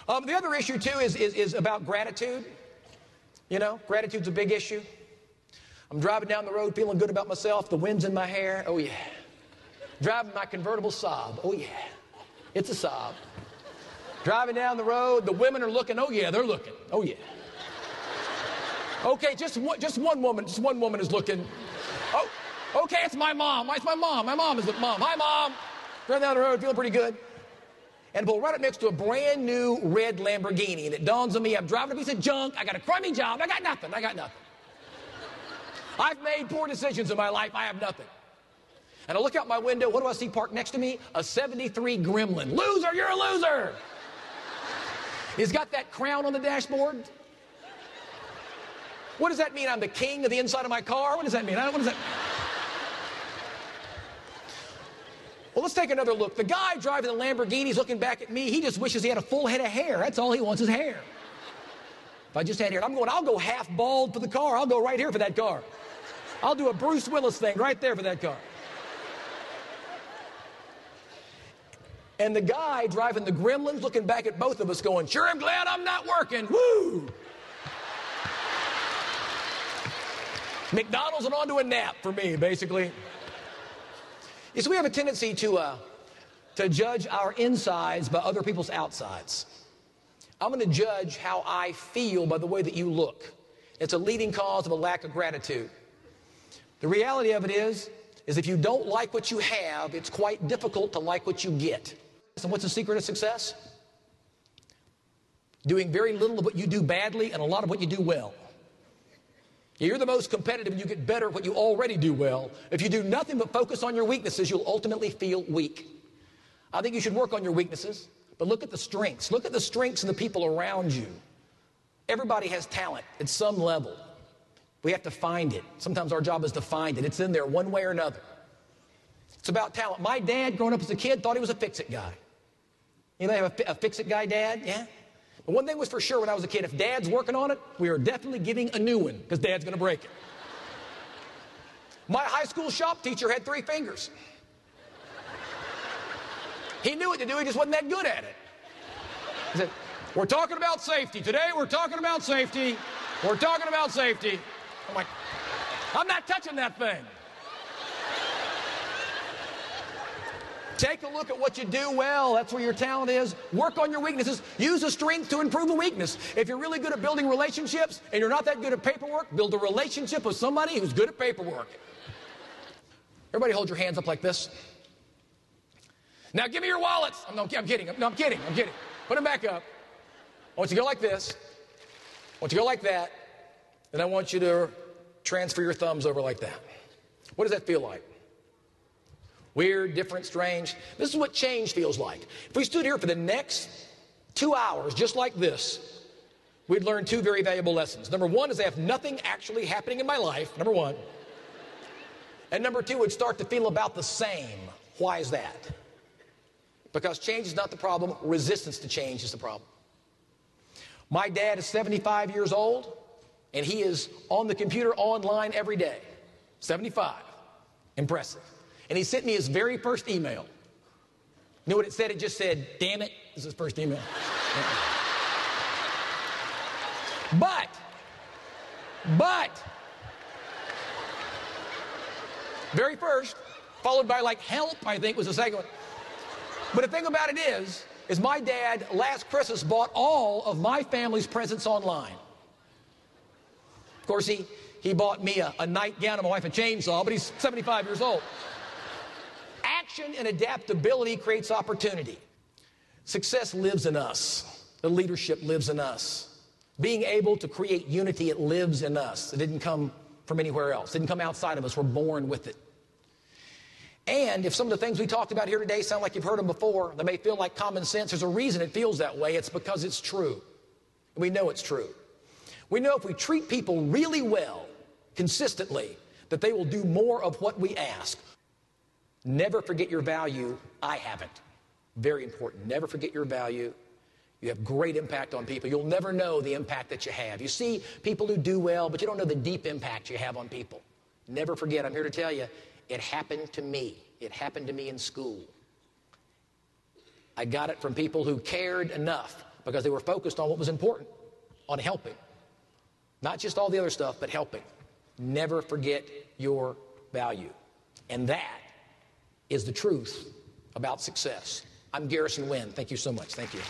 The other issue, too, is about gratitude. You know, gratitude's a big issue. I'm driving down the road feeling good about myself. The wind's in my hair. Oh, yeah. Driving my convertible Saab. Oh, yeah. It's a Saab. Driving down the road, the women are looking. Oh, yeah, they're looking. Oh, yeah. Okay, just one woman is looking. Oh, okay, it's my mom. It's my mom. My mom is the mom. Hi, Mom. Driving down the road, feeling pretty good. And pull right up next to a brand new red Lamborghini. And it dawns on me, I'm driving a piece of junk. I got a crummy job. I got nothing. I've made poor decisions in my life. I have nothing. And I look out my window. What do I see parked next to me? A 73 Gremlin. Loser, you're a loser. He's got that crown on the dashboard. What does that mean? I'm the king of the inside of my car? What does that mean? What does that mean? Well, let's take another look. The guy driving the Lamborghini is looking back at me. He just wishes he had a full head of hair. That's all he wants is hair. If I just had hair, I'll go half bald for the car. I'll go right here for that car. I'll do a Bruce Willis thing right there for that car. And the guy driving the Gremlins looking back at both of us going, sure, I'm glad I'm not working. Woo! McDonald's and on to a nap for me, basically. You see, we have a tendency to judge our insides by other people's outsides. I'm going to judge how I feel by the way that you look. It's a leading cause of a lack of gratitude. The reality of it is if you don't like what you have, it's quite difficult to like what you get. And what's the secret of success? Doing very little of what you do badly and a lot of what you do well. You're the most competitive and you get better at what you already do well. If you do nothing but focus on your weaknesses, you'll ultimately feel weak. I think you should work on your weaknesses, but look at the strengths. Look at the strengths of the people around you. Everybody has talent at some level. We have to find it. Sometimes our job is to find it. It's in there one way or another. It's about talent. My dad, growing up as a kid, thought he was a fix-it guy. Anybody have a fix-it guy dad? Yeah? But one thing was for sure when I was a kid, if Dad's working on it, we are definitely getting a new one because Dad's going to break it. My high school shop teacher had 3 fingers. He knew what to do, he just wasn't that good at it. He said, we're talking about safety. Today we're talking about safety. We're talking about safety. I'm like, I'm not touching that thing. Take a look at what you do well. That's where your talent is. Work on your weaknesses. Use a strength to improve a weakness. If you're really good at building relationships and you're not that good at paperwork, build a relationship with somebody who's good at paperwork. Everybody hold your hands up like this. Now give me your wallets. I'm kidding. I'm kidding. Put them back up. I want you to go like this. I want you to go like that. And I want you to transfer your thumbs over like that. What does that feel like? Weird, different, strange. This is what change feels like. If we stood here for the next 2 hours just like this, we'd learn 2 very valuable lessons. Number 1 is I have nothing actually happening in my life, number 1. And number 2, would start to feel about the same. Why is that? Because change is not the problem. Resistance to change is the problem. My dad is 75 years old, and he is on the computer online every day. 75. Impressive. And he sent me his very first email. You know what it said? It just said, damn it. This is his first email. But, very first, followed by like help, I think was the second one. But the thing about it is my dad last Christmas bought all of my family's presents online. Of course, he bought me a nightgown and my wife a chainsaw, but he's 75 years old. Action and adaptability creates opportunity. Success lives in us. The leadership lives in us. Being able to create unity, it lives in us. It didn't come from anywhere else. It didn't come outside of us. We're born with it. And if some of the things we talked about here today sound like you've heard them before, they may feel like common sense. There's a reason it feels that way. It's because it's true. And we know it's true. We know if we treat people really well, consistently, that they will do more of what we ask. Never forget your value. I haven't. Very important. Never forget your value. You have great impact on people. You'll never know the impact that you have. You see people who do well, but you don't know the deep impact you have on people. Never forget. I'm here to tell you, it happened to me. It happened to me in school. I got it from people who cared enough because they were focused on what was important, on helping. Not just all the other stuff, but helping. Never forget your value. And that is the truth about success. I'm Garrison Wynn. Thank you so much. Thank you.